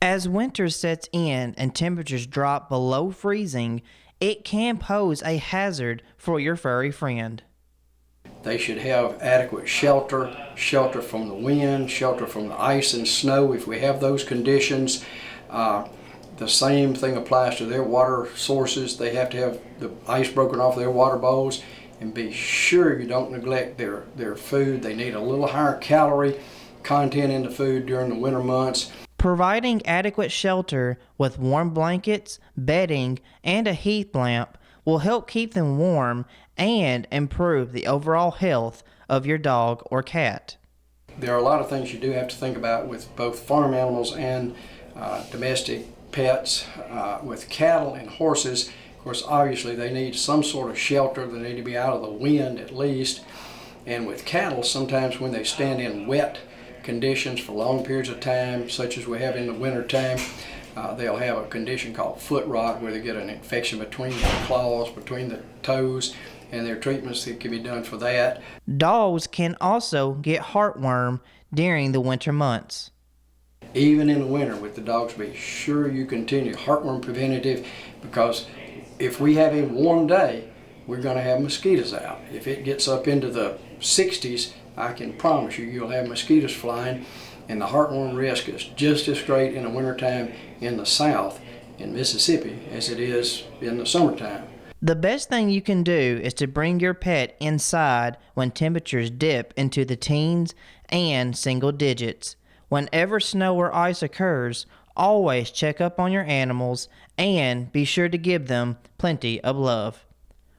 As winter sets in and temperatures drop below freezing, it can pose a hazard for your furry friend. They should have adequate shelter, shelter from the wind, shelter from the ice and snow if we have those conditions. The same thing applies to their water sources. They have to have the ice broken off their water bowls, and be sure you don't neglect their food. They need a little higher calorie content in the food during the winter months. Providing adequate shelter with warm blankets, bedding, and a heat lamp will help keep them warm and improve the overall health of your dog or cat. There are a lot of things you do have to think about with both farm animals and domestic pets. With cattle and horses, of course, obviously they need some sort of shelter. They need to be out of the wind at least. And with cattle, sometimes when they stand in wet conditions for long periods of time, such as we have in the winter time, they'll have a condition called foot rot, where they get an infection between the claws, between the toes, and there are treatments that can be done for that. Dogs can also get heartworm during the winter months. Even in the winter with the dogs, be sure you continue heartworm preventative, because if we have a warm day, we're going to have mosquitoes out. If it gets up into the 60s, I can promise you you'll have mosquitoes flying, and the heartworm risk is just as great in the wintertime in the South, in Mississippi, as it is in the summertime. The best thing you can do is to bring your pet inside when temperatures dip into the teens and single digits. Whenever snow or ice occurs, always check up on your animals and be sure to give them plenty of love.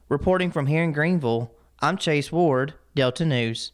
Reporting from here in Greenville, I'm Chase Ward, Delta News.